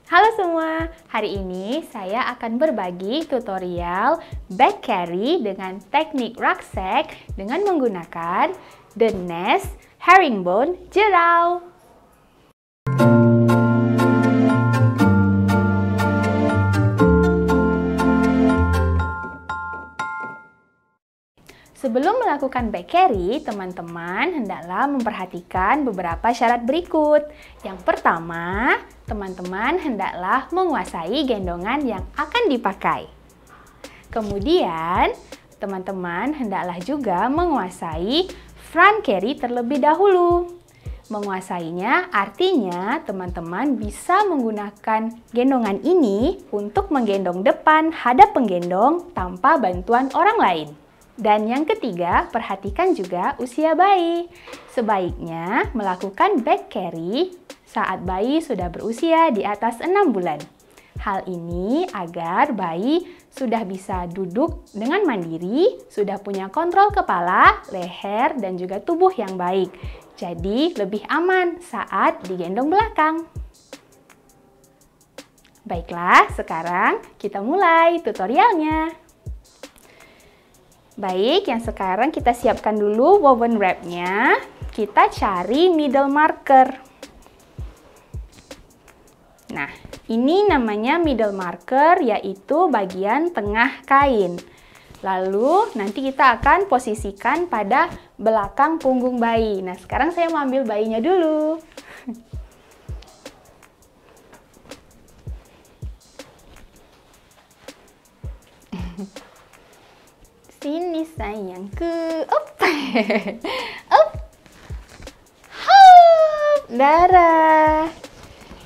Halo semua, hari ini saya akan berbagi tutorial back carry dengan teknik rucksack dengan menggunakan The Nest Herringbone Jerau. Sebelum melakukan back carry, teman-teman hendaklah memperhatikan beberapa syarat berikut. Yang pertama, teman-teman hendaklah menguasai gendongan yang akan dipakai. Kemudian, teman-teman hendaklah juga menguasai front carry terlebih dahulu. Menguasainya artinya teman-teman bisa menggunakan gendongan ini untuk menggendong depan hadap penggendong tanpa bantuan orang lain. Dan yang ketiga, perhatikan juga usia bayi. Sebaiknya melakukan back carry saat bayi sudah berusia di atas 6 bulan. Hal ini agar bayi sudah bisa duduk dengan mandiri, sudah punya kontrol kepala, leher, dan juga tubuh yang baik. Jadi lebih aman saat digendong belakang. Baiklah, sekarang kita mulai tutorialnya. Baik, yang sekarang kita siapkan dulu woven wrap-nya. Kita cari middle marker. Nah, ini namanya middle marker, yaitu bagian tengah kain. Lalu, nanti kita akan posisikan pada belakang punggung bayi. Nah, sekarang saya mau ambil bayinya dulu. Sini sayangku, up, up, hop, darah.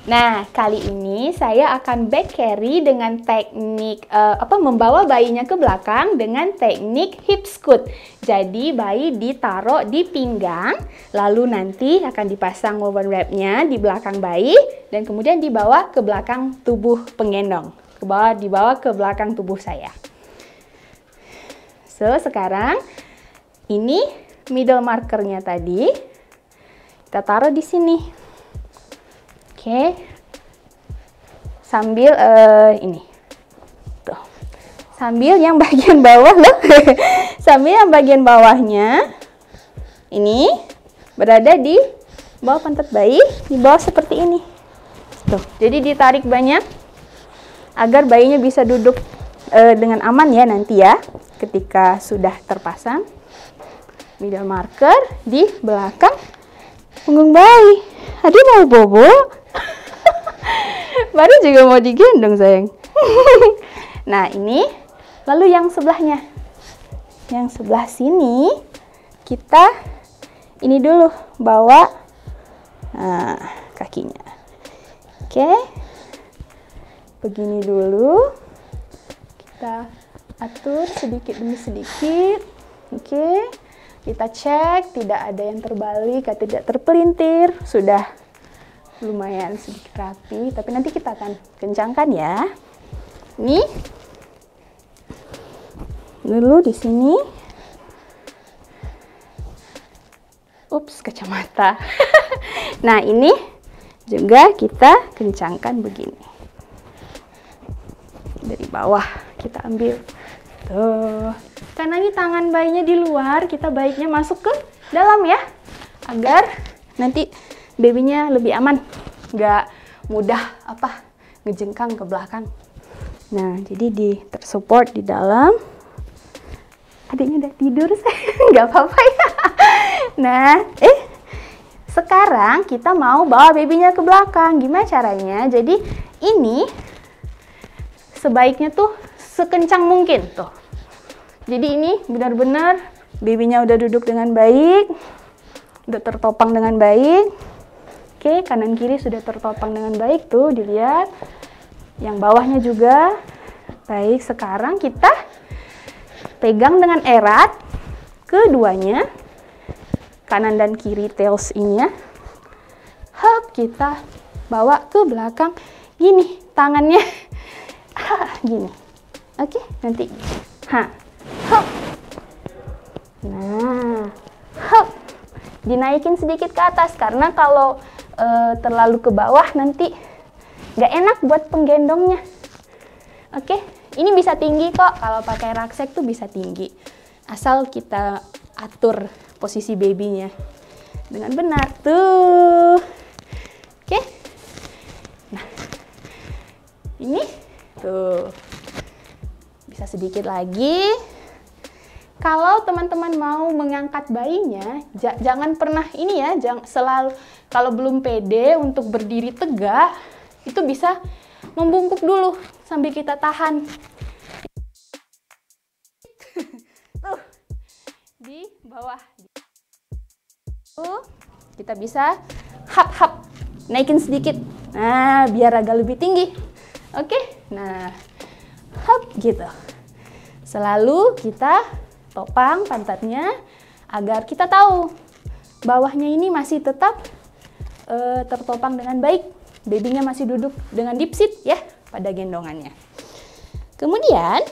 Nah, kali ini saya akan back carry dengan teknik membawa bayinya ke belakang dengan teknik hip scoot. Jadi bayi ditaruh di pinggang, lalu nanti akan dipasang woven wrap-nya di belakang bayi dan kemudian dibawa ke belakang tubuh penggendong. Dibawa ke belakang tubuh saya. So, sekarang ini middle markernya tadi kita taruh di sini. Oke. Sambil ini. Tuh. Sambil yang bagian bawah loh. Sambil yang bagian bawahnya ini berada di bawah pantat bayi, di bawah seperti ini. Tuh. Jadi ditarik banyak agar bayinya bisa duduk dengan aman ya nanti ya, ketika sudah terpasang middle marker di belakang punggung bayi. Aduh mau bobo. Baru juga mau digendong sayang. Nah ini, lalu yang sebelahnya. Yang sebelah sini kita ini dulu bawa kakinya. Oke. Begini dulu. Kita atur sedikit demi sedikit. Oke. Kita cek tidak ada yang terbalik atau tidak terpelintir. Sudah lumayan sedikit rapi, tapi nanti kita akan kencangkan ya. Ini dulu di sini. Ups, kacamata. Nah, ini juga kita kencangkan begini. Dari bawah kita ambil. Tuh. Karena ini tangan bayinya di luar, kita baiknya masuk ke dalam ya. Agar nanti babynya lebih aman. Nggak mudah ngejengkang ke belakang. Nah, jadi tersupport di dalam. Adiknya udah tidur, nggak apa-apa ya. Nah, sekarang kita mau bawa babynya ke belakang. Gimana caranya? Jadi ini sebaiknya tuh sekencang mungkin tuh. Jadi ini benar-benar babynya udah duduk dengan baik, udah tertopang dengan baik. Oke, kanan kiri sudah tertopang dengan baik tuh, dilihat. Yang bawahnya juga baik. Sekarang kita pegang dengan erat keduanya, kanan dan kiri tails ini ya. Hop, kita bawa ke belakang. Gini tangannya. Gini. Oke, nanti. Hop. Nah, hop. Dinaikin sedikit ke atas karena kalau terlalu ke bawah nanti nggak enak buat penggendongnya. Oke, ini bisa tinggi kok, kalau pakai rucksack tuh bisa tinggi. Asal kita atur posisi babynya dengan benar tuh. Oke, nah ini tuh bisa sedikit lagi. Kalau teman-teman mau mengangkat bayinya, jangan pernah ini ya, jangan selalu kalau belum pede untuk berdiri tegak, itu bisa membungkuk dulu sambil kita tahan. Tuh, di bawah. Tuh, kita bisa hap-hap, naikin sedikit. Nah, biar agak lebih tinggi. Oke, nah, hap gitu. Selalu kita topang pantatnya agar kita tahu bawahnya ini masih tetap tertopang dengan baik. Babynya masih duduk dengan deep sit ya pada gendongannya. Kemudian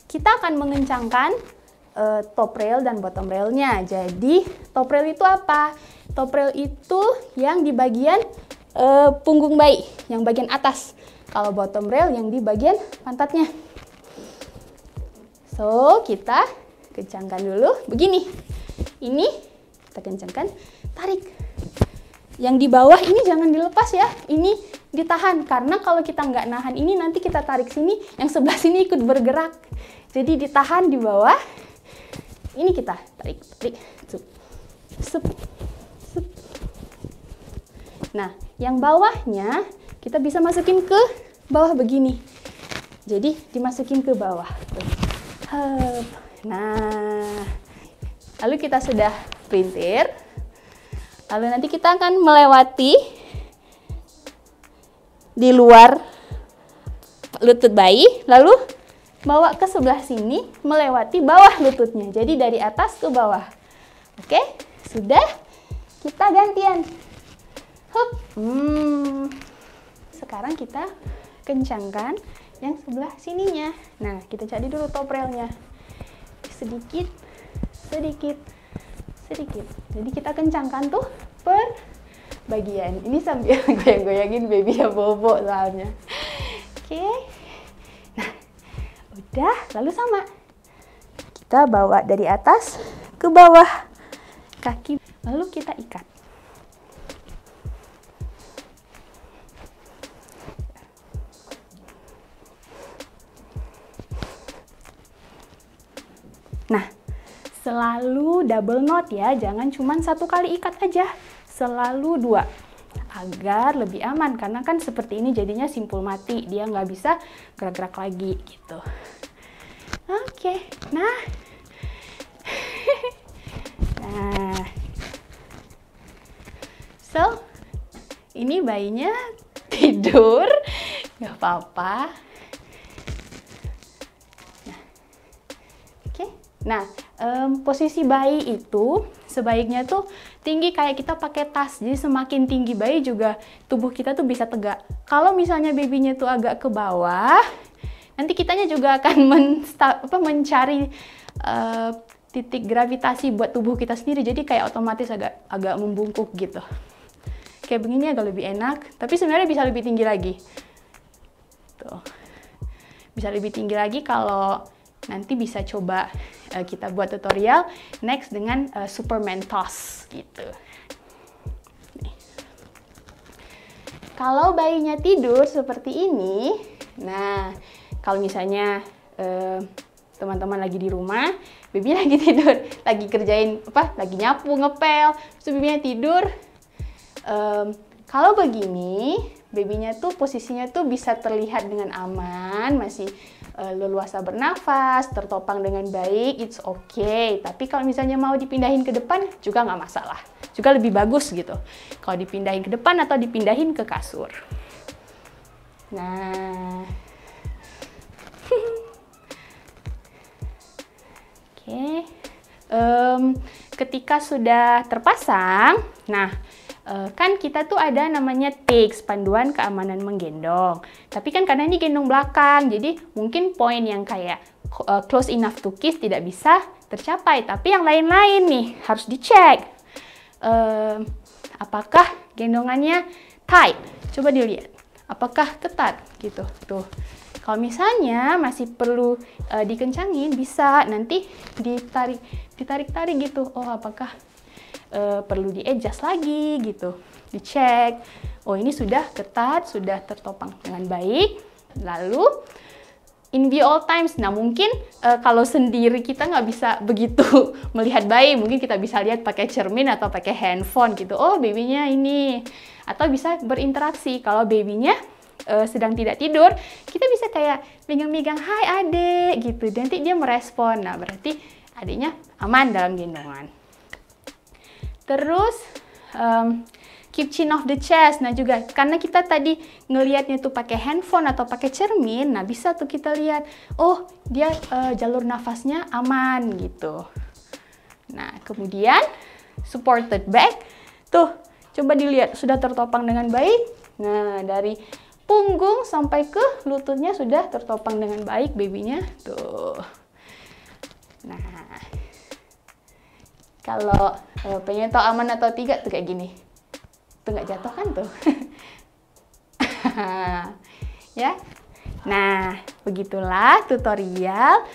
kita akan mengencangkan top rail dan bottom railnya. Jadi top rail itu apa? Top rail itu yang di bagian punggung bayi, yang bagian atas. Kalau bottom rail yang di bagian pantatnya. So, kita kencangkan dulu begini. Ini kita kencangkan, tarik. Yang di bawah ini jangan dilepas ya, ini ditahan. Karena kalau kita nggak nahan ini, nanti kita tarik sini, yang sebelah sini ikut bergerak. Jadi ditahan di bawah, ini kita tarik, sup, sup, sup. Nah, yang bawahnya kita bisa masukin ke bawah begini. Jadi dimasukin ke bawah. Nah, lalu kita sudah pelintir. Lalu nanti kita akan melewati di luar lutut bayi, lalu bawa ke sebelah sini melewati bawah lututnya. Jadi dari atas ke bawah. Oke, sudah. Kita gantian. Hup. Sekarang kita kencangkan yang sebelah sininya. Nah, kita cari dulu top railnya. Sedikit, sedikit, sedikit. Jadi kita kencangkan tuh per bagian. Ini sambil goyang-goyangin baby ya bobo soalnya. Oke. Nah, udah. Lalu sama. Kita bawa dari atas ke bawah kaki. Lalu kita ikat. Nah, selalu double knot ya, jangan cuma satu kali ikat aja, selalu dua, agar lebih aman, karena kan seperti ini jadinya simpul mati, dia nggak bisa gerak-gerak lagi gitu. Oke, nah, nah, so, ini bayinya tidur, nggak apa-apa. Nah, posisi bayi itu sebaiknya tuh tinggi kayak kita pakai tas. Jadi semakin tinggi bayi juga tubuh kita tuh bisa tegak. Kalau misalnya babynya tuh agak ke bawah, nanti kitanya juga akan mencari titik gravitasi buat tubuh kita sendiri. Jadi kayak otomatis agak membungkuk gitu. Kayak begini agak lebih enak, tapi sebenarnya bisa lebih tinggi lagi. Tuh. Bisa lebih tinggi lagi kalau nanti bisa coba kita buat tutorial next dengan Superman toss gitu. Nih. Kalau bayinya tidur seperti ini, nah kalau misalnya teman-teman lagi di rumah, baby lagi tidur, lagi kerjain lagi nyapu, ngepel, terus babynya tidur. Kalau begini, babynya tuh posisinya tuh bisa terlihat dengan aman, masih leluasa bernafas, tertopang dengan baik, it's okay. Tapi kalau misalnya mau dipindahin ke depan juga nggak masalah, juga lebih bagus gitu. Kalau dipindahin ke depan atau dipindahin ke kasur. Nah, oke. Ketika sudah terpasang, nah. Kan kita tuh ada namanya TICS, panduan keamanan menggendong. Tapi kan karena ini gendong belakang, jadi mungkin poin yang kayak close enough to kiss tidak bisa tercapai. Tapi yang lain-lain nih harus dicek. Apakah gendongannya tight. Coba dilihat, apakah ketat gitu. Tuh. Kalau misalnya masih perlu dikencangin, bisa nanti ditarik-tarik gitu. Oh, apakah perlu di-adjust lagi gitu. Dicek. Oh, ini sudah ketat, sudah tertopang dengan baik. Lalu in view all times. Nah, mungkin kalau sendiri kita nggak bisa begitu melihat bayi. Mungkin kita bisa lihat pakai cermin atau pakai handphone gitu. Oh, babynya ini. Atau bisa berinteraksi. Kalau babynya sedang tidak tidur, kita bisa kayak megang-megang, hai adek, gitu. Nanti dia merespon. Nah, berarti adiknya aman dalam gendongan. Terus, keep chin off the chest. Nah juga karena kita tadi ngelihatnya tuh pakai handphone atau pakai cermin, nah bisa tuh kita lihat, oh dia jalur nafasnya aman gitu. Nah kemudian supported back, tuh coba dilihat sudah tertopang dengan baik. Nah dari punggung sampai ke lututnya sudah tertopang dengan baik babynya tuh. Nah kalau pengen tahu aman atau tidak tuh kayak gini. Tuh nggak jatuh kan tuh. Ya. Nah, begitulah tutorial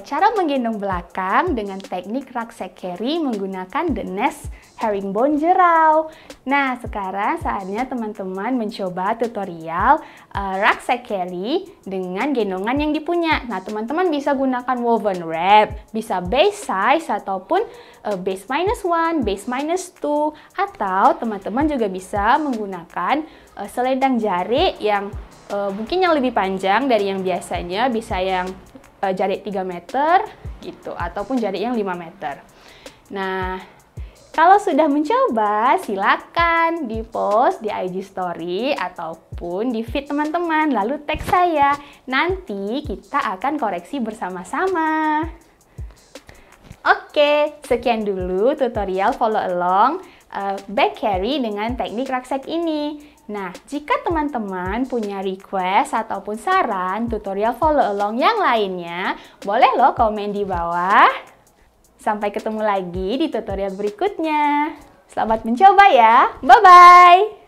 cara menggendong belakang dengan teknik rucksack carry menggunakan the nest herringbone jerau. Nah, sekarang saatnya teman-teman mencoba tutorial rucksack carry dengan gendongan yang dipunya. Nah, teman-teman bisa gunakan woven wrap, bisa base size ataupun base -1, base -2, atau teman-teman juga bisa menggunakan selendang jari yang mungkin yang lebih panjang dari yang biasanya, bisa yang jarik 3 meter gitu, ataupun jarik yang 5 meter. Nah, kalau sudah mencoba, silakan di-post di IG story ataupun di feed teman-teman, lalu tag saya. Nanti kita akan koreksi bersama-sama. Oke, sekian dulu tutorial follow along back carry dengan teknik rucksack ini. Nah, jika teman-teman punya request ataupun saran tutorial follow along yang lainnya, boleh loh komen di bawah. Sampai ketemu lagi di tutorial berikutnya. Selamat mencoba ya. Bye-bye!